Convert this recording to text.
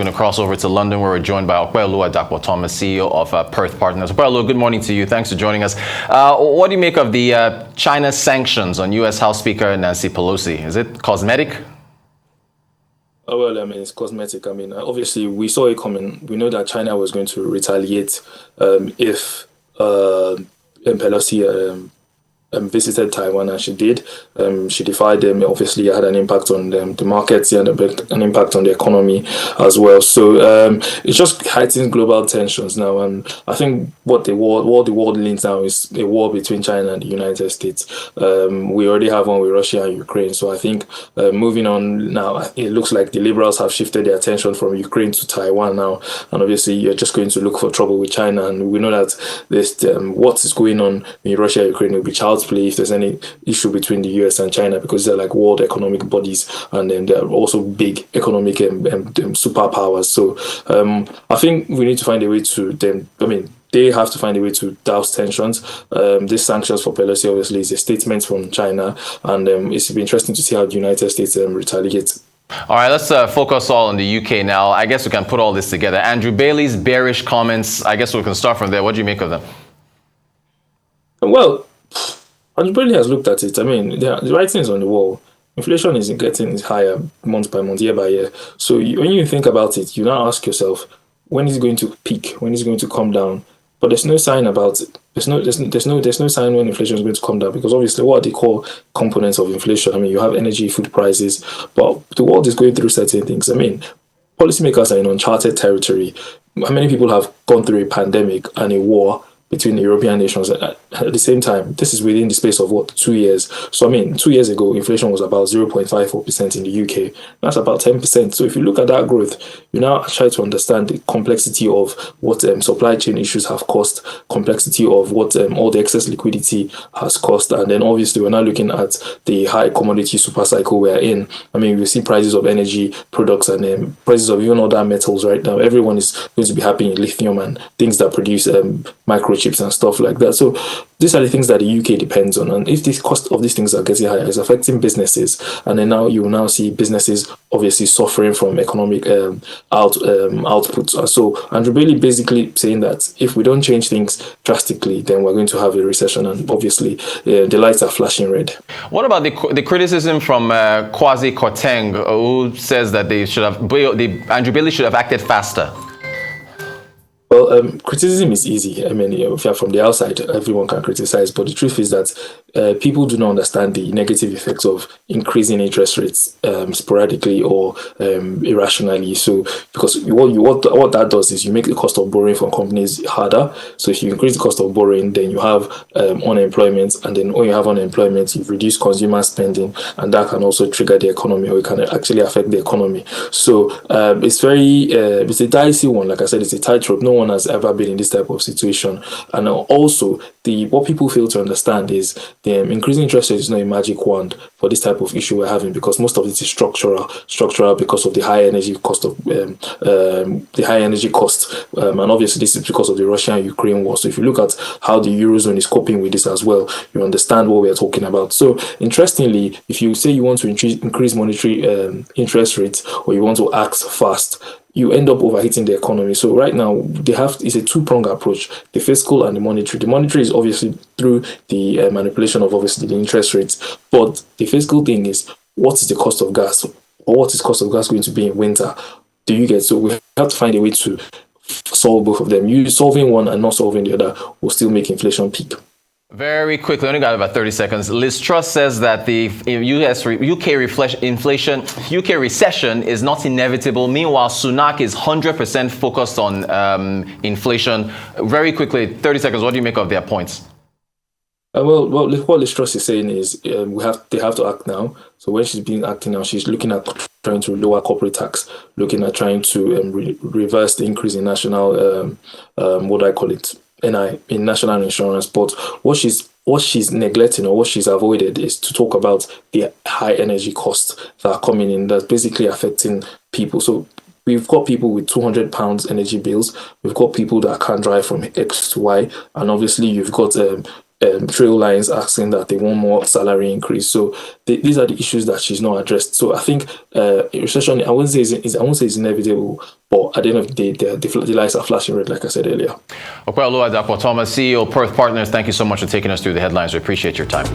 we're going to cross over to London, where we're joined by Opeoluwa Dapo, CEO of Perth Partners. Opeoluwa, good morning to you. Thanks for joining us. What do you make of the China sanctions on U.S. House Speaker Nancy Pelosi? Is it cosmetic? Oh, well, I mean, it's cosmetic. I mean, obviously, we saw it coming. We know that China was going to retaliate if Pelosi visited Taiwan, and she did. She defied them. Obviously, it had an impact on the markets and an impact on the economy as well. So it just heightens global tensions now. And I think what the world leans now is a war between China and the United States. We already have one with Russia and Ukraine. So I think moving on now, it looks like the liberals have shifted their attention from Ukraine to Taiwan now. And obviously, you're just going to look for trouble with China. And we know that this what is going on in Russia and Ukraine will be child's play if there's any issue between the US and China, because they're like world economic bodies, and then they're also big economic superpowers. So I think we need to find a way to them. I mean, they have to find a way to douse tensions. These sanctions for Pelosi obviously is a statement from China, and it's be interesting to see how the United States retaliates. All right, let's focus all on the UK now. I guess we can put all this together. Andrew Bailey's bearish comments, I guess we can start from there. What do you make of them? Well, Andrew Bailey has looked at it. I mean, the writing is on the wall. Inflation is getting higher month by month, year by year. So when you think about it, you now ask yourself, when is it going to peak? When is it going to come down? But there's no sign about it. There's no sign when inflation is going to come down, because obviously what are the core components of inflation? I mean, you have energy, food prices, but the world is going through certain things. I mean, policymakers are in uncharted territory. How many people have gone through a pandemic and a war between the European nations at the same time? This is within the space of 2 years. So I mean, 2 years ago, inflation was about 0.54% in the UK. That's about 10%. So if you look at that growth, you now try to understand the complexity of what supply chain issues have cost, complexity of what all the excess liquidity has cost, and then obviously we're now looking at the high commodity super cycle we're in. I mean, we see prices of energy products and prices of even other metals right now. Everyone is going to be happy in lithium and things that produce microchips and stuff like that. So these are the things that the UK depends on, and if the cost of these things are getting higher, it's affecting businesses, and then now you will now see businesses obviously suffering from economic outputs. So Andrew Bailey basically saying that if we don't change things drastically, then we're going to have a recession, and obviously the lights are flashing red. What about the criticism from Kwasi Kwarteng, who says that Andrew Bailey should have acted faster? Well, criticism is easy. I mean, if you're from the outside, everyone can criticize. But the truth is that people do not understand the negative effects of increasing interest rates sporadically or irrationally. So, because what that does is you make the cost of borrowing from companies harder. So, if you increase the cost of borrowing, then you have unemployment, and then when you have unemployment, you've reduced consumer spending, and that can also trigger the economy, or it can actually affect the economy. So, it's a dicey one. Like I said, it's a tightrope. No one has ever been in this type of situation. And also, what people fail to understand is the increasing interest rate is not a magic wand for this type of issue we're having, because most of it is structural because of the high energy cost and obviously this is because of the Russia-Ukraine war. So if you look at how the Eurozone is coping with this as well, you understand what we are talking about. So interestingly, if you say you want to increase monetary interest rates, or you want to act fast, you end up overheating the economy. So right now, it's a two-pronged approach, the fiscal and the monetary. The monetary is obviously through the manipulation of obviously the interest rates, but the fiscal thing is, what is the cost of gas, or what is cost of gas going to be in winter? Do you get? So we have to find a way to solve both of them. You solving one and not solving the other will still make inflation peak. Very quickly, only got about 30 seconds. Liz Truss says that the UK recession is not inevitable. Meanwhile, Sunak is 100% focused on inflation. Very quickly, 30 seconds. What do you make of their points? Well, what Liz Truss is saying is they have to act now. So when she's acting now, she's looking at trying to lower corporate tax, looking at trying to reverse the increase in national in national insurance. But what she's neglecting, or what she's avoided, is to talk about the high energy costs that are coming in, that's basically affecting people. So we've got people with £200 energy bills. We've got people that can't drive from X to Y, and obviously you've got trail lines asking that they want more salary increase. So these are the issues that she's not addressed. So I think a recession, I won't say it's inevitable, but at the end of the day, the lights are flashing red, like I said earlier. Opeoluwa Dapo Thomas, CEO, Perth Partners, thank you so much for taking us through the headlines. We appreciate your time.